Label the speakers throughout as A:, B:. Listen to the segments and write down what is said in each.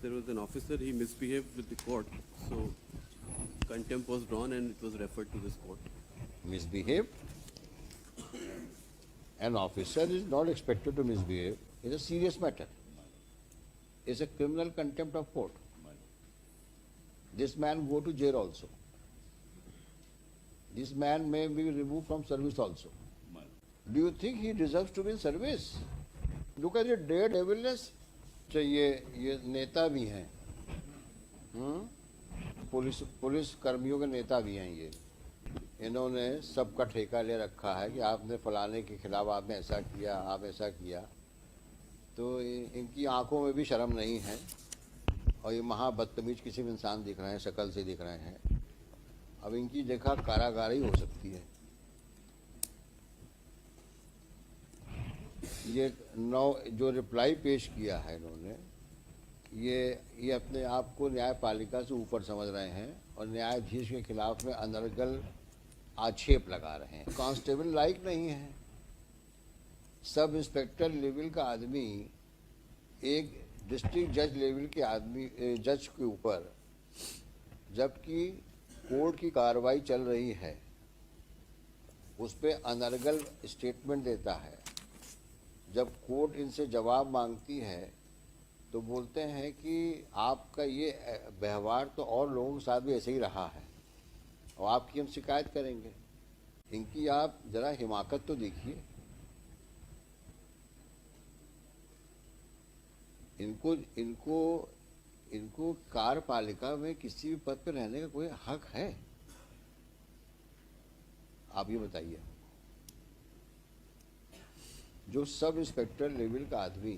A: There was an officer, he misbehaved with the court, so contempt was drawn and it was referred to this court.
B: Misbehave? An officer is not expected to misbehave. It's a serious matter. It's a criminal contempt of court. This man go to jail also. This man may be removed from service also. Do you think he deserves to be in service? Look at the daredevilness. ये नेता भी हैं, police कर्मियों के नेता भी हैं ये। इन्होंने सबका ठेका ले रखा है कि आपने फलाने के खिलाफ आपने ऐसा किया, आप ऐसा किया। तो इनकी आंखों में भी शर्म नहीं है और ये महा बदतमीज किसी भी इंसान दिख रहे हैं, शक्ल से दिख रहे हैं। अब इनकी जगह कारागार ही हो सकती है। ये जो रिप्लाई पेश किया है इन्होंने, ये अपने आप को न्यायपालिका से ऊपर समझ रहे हैं और न्यायाधीश के खिलाफ में अनर्गल आक्षेप लगा रहे हैं। कांस्टेबल लायक नहीं है। सब इंस्पेक्टर लेवल का आदमी एक डिस्ट्रिक्ट जज लेवल के आदमी जज के ऊपर, जबकि कोर्ट की कार्रवाई चल रही है, उस पर अनर्गल स्टेटमेंट देता है। जब कोर्ट इनसे जवाब मांगती है तो बोलते हैं कि आपका ये व्यवहार तो और लोगों के साथ भी ऐसे ही रहा है और आपकी हम शिकायत करेंगे। इनकी आप जरा हिमाकत तो देखिए। इनको कार्यपालिका में किसी भी पद पर रहने का कोई हक है? आप ये बताइए। जो सब इंस्पेक्टर लेवल का आदमी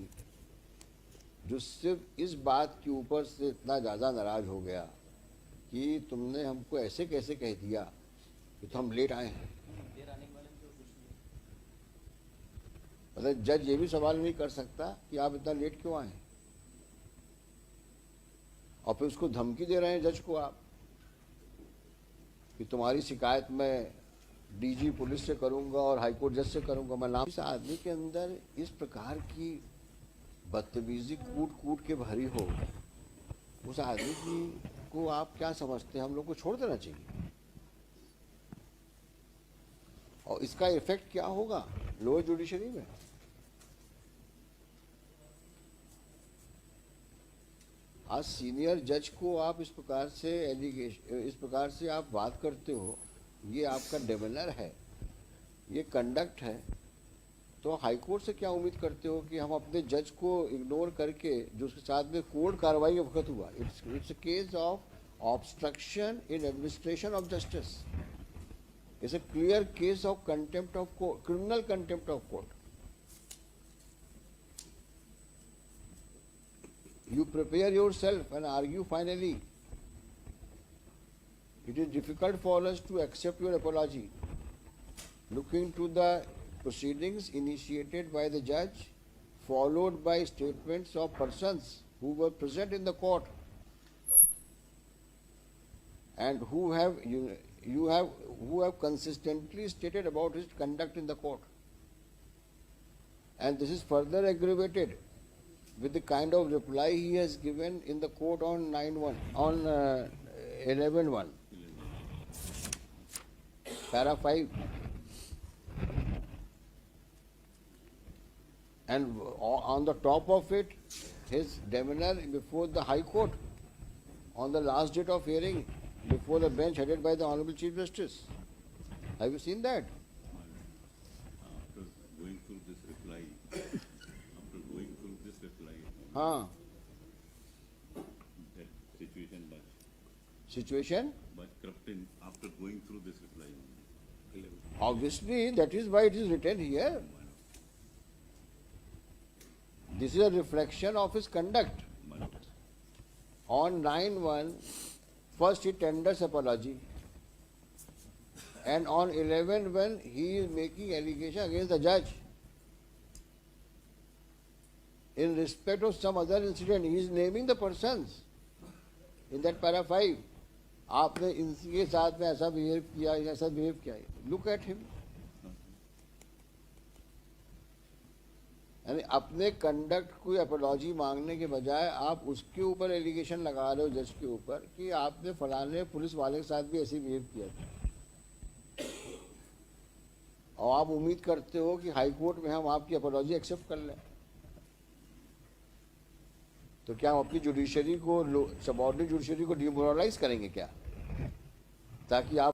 B: जो सिर्फ इस बात के ऊपर से इतना ज़्यादा नाराज हो गया कि तुमने हमको ऐसे कैसे कह दिया कि तो हम लेट आए हैं। मतलब जज ये भी सवाल नहीं कर सकता कि आप इतना लेट क्यों आए, और फिर उसको धमकी दे रहे हैं जज को आप कि तुम्हारी शिकायत मैं डीजी पुलिस से करूंगा और हाईकोर्ट जज से करूंगा। मैं नाम इस आदमी के अंदर इस प्रकार की बदतमीजी कूट के भरी हो, उस आदमी को आप क्या समझते हैं? हम लोग को छोड़ देना चाहिए। और इसका इफेक्ट क्या होगा लोअर जुडिशरी में? आज सीनियर जज को आप इस प्रकार से आप बात करते हो, ये आपका डेमेनर है, ये कंडक्ट है। तो हाईकोर्ट से क्या उम्मीद करते हो कि हम अपने जज को इग्नोर करके, जो उसके साथ में कोर्ट कार्रवाई के वक्त हुआ, it's a case of obstruction in administration of justice, it's a clear case of contempt of court, criminal contempt of court. You prepare yourself and argue finally. It is difficult for us to accept your apology. Looking to the proceedings initiated by the judge, followed by statements of persons who were present in the court and who have consistently stated about his conduct in the court. And this is further aggravated with the kind of reply he has given in the court on 11-1, para 5. And on the top of it, his demeanor before the High Court on the last date of hearing before the bench headed by the Honorable Chief Justice. Have you seen that?
C: After going through this reply,
B: हाँ,
C: that
B: situation?
C: But corrupting after going through this reply.
B: Obviously, that is why it is written here. This is a reflection of his conduct. On 9-1, first he tenders apology, and on 11-1, he is making allegation against the judge. In respect of some other incident, he is naming the persons in that para 5. आपने इनके साथ में ऐसा behave किया, look at him. यानी अपने conduct को apology मांगने के बजाय आप उसके ऊपर एलिगेशन लगा रहे हो जज के ऊपर कि आपने फलाने पुलिस वाले के साथ भी ऐसे बिहेव किया था, और आप उम्मीद करते हो कि हाई कोर्ट में हम आपकी अपॉलॉजी एक्सेप्ट कर लें। तो क्या हम अपनी जुडिशरी को, सबऑर्डिनेट जुडिशरी को डिमोरलाइज करेंगे क्या, ताकि आप